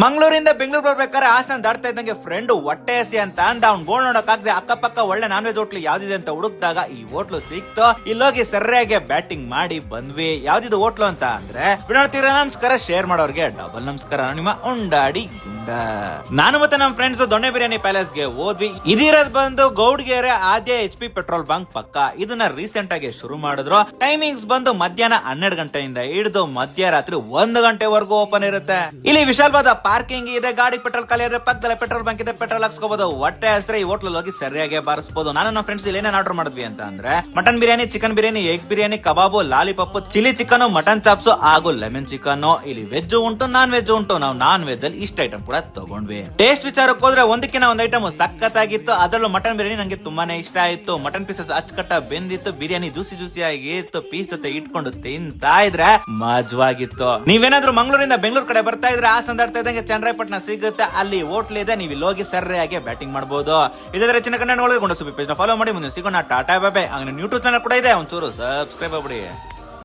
ಮಂಗಳೂರಿಂದ ಬೆಂಗಳೂರು ಬರ್ಬೇಕಾದ್ರೆ ಹಾಸನ ದಾಟ್ತಾ ಇದ್ದಂಗೆ ಫ್ರೆಂಡ್ ಹೊಟ್ಟೆ ಹಸಿ ಅಂತ ಅಂದ ಅವ್ನ್ ಗೋಳ್ ನೋಡಕ್ಕಾಗದೆ ಅಕ್ಕಪಕ್ಕ ಒಳ್ಳೆ ನಾನ್ ವೆಜ್ ಹೋಟ್ಲು ಯಾವ್ದಿದೆ ಅಂತ ಹುಡುಕ್ದಾಗ ಈ ಹೋಟ್ಲು ಸಿಕ್ತು. ಇಲ್ಲೋಗಿ ಸರಿಯಾಗಿ ಬ್ಯಾಟಿಂಗ್ ಮಾಡಿ ಬಂದ್ವಿ. ಯಾವ್ದಿದು ಹೋಟ್ಲು ಅಂತ ಅಂದ್ರೆ ನೋಡ್ತೀರ. ನಮಸ್ಕಾರ, ಶೇರ್ ಮಾಡೋರ್ಗೆ ಡಬಲ್ ನಮಸ್ಕಾರ. ನಿಮ್ಮ ಉಂಡಾಡಿ ಗುಂಡ. ನಾನು ಮತ್ತೆ ನಮ್ಮ ಫ್ರೆಂಡ್ಸ್ ದೊಣ್ಣೆ ಬಿರಿಯಾನಿ ಪ್ಯಾಲೇಸ್ ಗೆ ಹೋದ್ವಿ. ಇದಿರೋದ್ ಬಂದು ಗೌಡ್ಗೆರೆ ಆದ್ಯ HP ಪೆಟ್ರೋಲ್ ಬಂಕ್ ಪಕ್ಕ. ಇದನ್ನ ರೀಸೆಂಟ್ ಆಗಿ ಶುರು ಮಾಡಿದ್ರು. ಟೈಮಿಂಗ್ಸ್ ಬಂದು ಮಧ್ಯಾಹ್ನ 12 ಗಂಟೆಯಿಂದ ಹಿಡಿದು ಮಧ್ಯರಾತ್ರಿ 1 ಗಂಟೆವರೆಗೂ ಓಪನ್ ಇರುತ್ತೆ. ಇಲ್ಲಿ ವಿಶಾಲವಾದ ಪಾರ್ಕಿಂಗ್ ಇದೆ. ಗಾಡಿ ಪೆಟ್ರೋಲ್ ಖಾಲಿ ಆದ್ರೆ ಪಕ್ಕದಲ್ಲೇ ಪೆಟ್ರೋಲ್ ಬಂಕ್ ಇದೆ, ಪೆಟ್ರೋಲ್ ಹಾಕ್ಸ್ಕೋಬಹುದು. ಹೊಟ್ಟೆ ಹಸ್ರೆ ಈ ಹೋಟ್ಲ್ ಹೋಗಿ ಸರಿಯಾಗಿ ಬಾರಿಸಬಹುದು. ನಾನು ನಮ್ಮ ಫ್ರೆಂಡ್ಸ್ ಇಲ್ಲಿ ಏನೇನ್ ಆರ್ಡರ್ ಮಾಡಿದ್ವಿ ಅಂತ ಅಂದ್ರೆ mutton biryani, chicken biryani, egg biryani, ಕಬಾಬು, lollipop, chilli chicken, mutton chops ಹಾಗೂ ಲೆಮನ್ ಚಿಕನ್. ಇಲ್ಲಿ ವೆಜ್ ಉಂಟು, ನಾನ್ ವೆಜ್ ಉಂಟು. ನಾವು ನಾನ್ ವೆಜ್ ಅಲ್ಲಿ ಇಷ್ಟ ಐಟಮ್ ಕೂಡ ತಗೊಂಡ್ವಿ. ಟೇಸ್ಟ್ ವಿಚಾರಕ್ಕೆ ಹೋದ್ರೆ ಒಂದಕ್ಕಿಂತ ಒಂದ್ ಐಟಮ್ ಸಖತ್ತಾಗಿತ್ತು. ಅದರಲ್ಲೂ ಮಟನ್ ಬಿರಿಯಾನಿ ನಂಗೆ ತುಂಬಾನೇ ಇಷ್ಟ ಆಯ್ತು. ಮಟನ್ ಪೀಸಸ್ ಅಚ್ಚಕಟ್ಟ ಬೆಂದಿತ್ತು. ಬಿರಿಯಾನಿ ಜ್ಯೂಸಿ ಜ್ಯೂಸಿ ಆಗಿತ್ತು. ಪೀಸ್ ಜೊತೆ ಇಟ್ಕೊಂಡು ತಿಂತಾ ಇದ್ರೆ ಮಜವಾಗಿತ್ತು. ನೀವೇನಾದ್ರೂ ಮಂಗಳೂರಿಂದ ಬೆಂಗಳೂರು ಕಡೆ ಬರ್ತಾ ಇದ್ರೆ ಆ ಸಂದಾಡ್ತಾ ಇದ್ದಂಗೆ ಚನ್ನರಾಯಪಟ್ಟಣ ಸಿಗುತ್ತೆ. ಅಲ್ಲಿ ಹೋಟ್ಲ್ ಇದೆ. ನೀವು ಇಲ್ಲಿ ಹೋಗಿ ಸರಿಯಾಗಿ ಬ್ಯಾಟಿಂಗ್ ಮಾಡಬಹುದು. ಇದಾದ್ರೆ ಚಿನ್ನ ಕನ್ನಡ ಒಳಗೆ ಸುಪಿ ಪೇಜ್ ಫಾಲೋ ಮಾಡಿ. ಮುಂದೆ ಸಿಗೋಣ. ಟಾಟಾ ಬಾಯ್. ಹಂಗೆ ಯೂಟ್ಯೂಬ್ ಚಾನಲ್ ಕೂಡ ಇದೆ, ಒಂಚೂರು ಸಬ್ಸ್ಕ್ರೈಬ್ ಆಗ್ಬಿಡಿ.